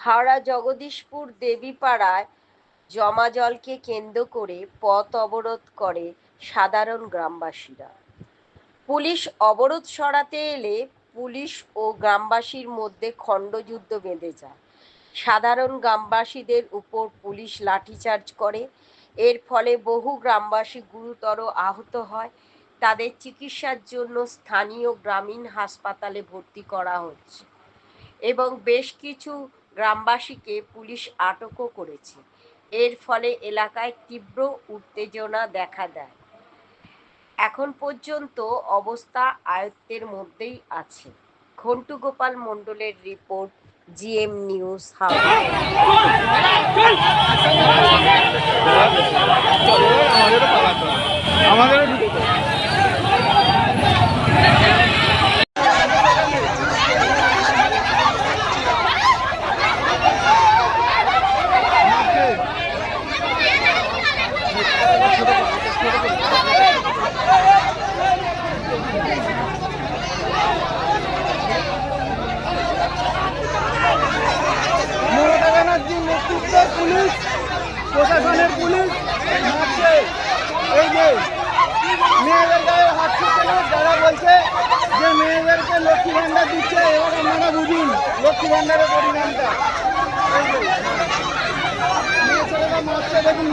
হাওড়া জগদীশপুর দেবীপাড়ায় জমা জলকে কেন্দ্র করে পথ অবরোধ করে সাধারণ গ্রামবাসীরা। পুলিশ অবরোধ সরাতে এলে পুলিশ ও গ্রামবাসীর মধ্যে খণ্ডযুদ্ধ বেঁধে যায়। সাধারণ গ্রামবাসীদের উপর পুলিশ লাঠিচার্জ করে। এর ফলে বহু গ্রামবাসী গুরুতর আহত হয়। তাদের চিকিৎসার জন্য স্থানীয় গ্রামীণ হাসপাতালে ভর্তি করা হচ্ছে এবং বেশ কিছু গ্রামবাসীকে পুলিশ আটকও করেছে। এর ফলে এলাকায় তীব্র উত্তেজনা দেখা দেয়। এখন পর্যন্ত অবস্থা আয়ত্তের মধ্যেই আছে। ঘন্টু গোপাল মণ্ডলের report, GM news Howrah. Mamata ব্যানার্জির নেতৃত্বে পুলিশ প্রশাসনের পুলিশ মারছে। এই যে মেয়েদের গায়ে হাত ছুটছে না, যারা বলছে যে মেয়েদেরকে লক্ষ্মী ভান্ডার দিচ্ছে, এবার আপনারা বুঝুন লক্ষ্মী ভান্ডারের পরিণামটা। এই যে মেয়ে ছেলেরা মারছে, দেখুন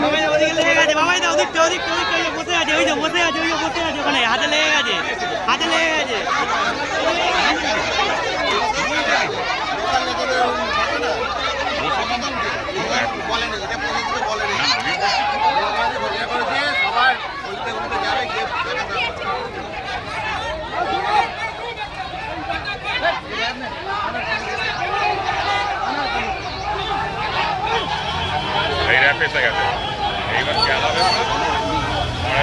পেশা গেছে। এইবার খেলাবে,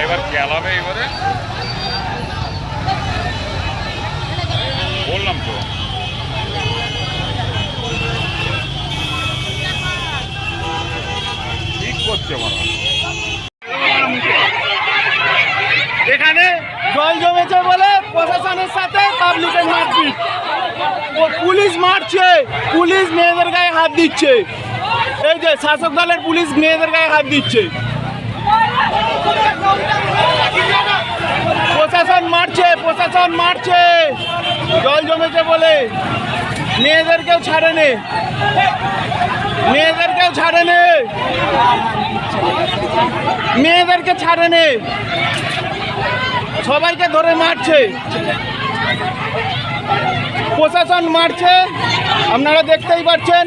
এবার খেলাবে, এবারে বললাম তো ঠিক করছে মনে হয়। এখানে জল জমেছে বলে প্রশাসনের সাথে পাবলিকের মারপিট। পুলিশ মারছে, পুলিশ মেয়েদের গায়ে হাত দিচ্ছে। এই যে শাসক দলের পুলিশ মেয়েদের গায়ে হাত দিচ্ছে। প্রশাসন মারছে, প্রশাসন মারছে জল জমেছে বলে। মেয়েদেরকেও ছাড়েনি, মেয়েদেরকেও ছাড়েনি, মেয়েদেরকে ছাড়েনি, সবাইকে ধরে মারছে। প্রশাসন মারছে, আপনারা দেখতেই পাচ্ছেন।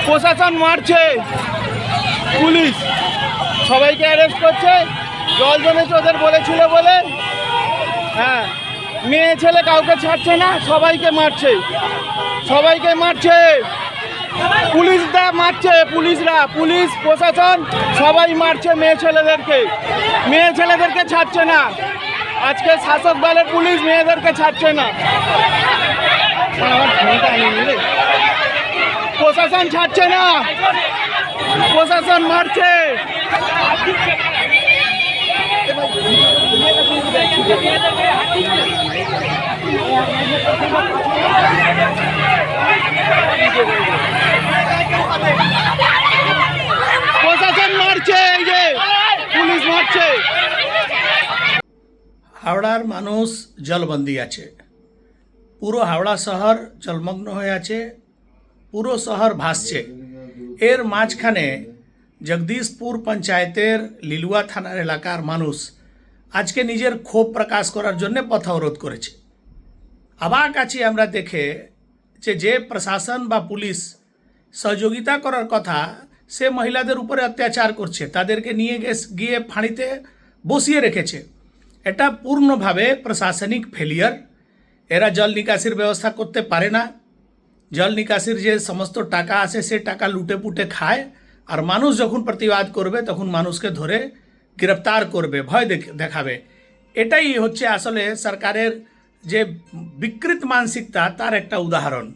প্রশাসন মারছে, পুলিশ সবাইকে অ্যারেস্ট করছে। জল জমেছে ওদের বলেছিল বলে। হ্যাঁ, মেয়ে ছেলে কাউকে ছাড়ছে না, সবাইকে মারছে, সবাইকে মারছে। পুলিশরা মারছে, পুলিশরা, পুলিশ প্রশাসন সবাই মারছে মেয়ে ছেলেদেরকে। মেয়ে ছেলেদেরকে ছাড়ছে না। আজকে শাসক দলের পুলিশ মেয়েদেরকে ছাড়ছে না। প্রশাসন ছাড়ছে না, প্রশাসন মারছে। প্রশাসন মারছে, এই যে পুলিশ মারছে। হাওড়ার মানুষ জলবন্দি আছে। পুরো হাওড়া শহর জলমগ্ন হয়ে আছে, পুরো শহর ভাসছে। এর মাঝখানে জগদীশপুর পঞ্চায়েতের লিলুয়া থানার এলাকার মানুষ আজকে নিজের ক্ষোভ প্রকাশ করার জন্য পথ অবরোধ করেছে। অবাক আছি আমরা দেখে যে প্রশাসন বা পুলিশ সহযোগিতা করার কথা, সে মহিলাদের উপরে অত্যাচার করছে, তাদেরকে নিয়ে গিয়ে ফাঁড়িতে বসিয়ে রেখেছে। এটা পূর্ণভাবে প্রশাসনিক ফেলিয়ার। এরা জল নিকাশির ব্যবস্থা করতে পারে না। জল নিকাশির যে সমস্ত টাকা আসে সে টাকা লুটে পুটে খায়, আর মানুষ যখন প্রতিবাদ করবে তখন মানুষকে ধরে গ্রেপ্তার করবে, ভয় দেখাবে। এটাই হচ্ছে আসলে সরকারের যে বিকৃত মানসিকতা, তার একটা উদাহরণ।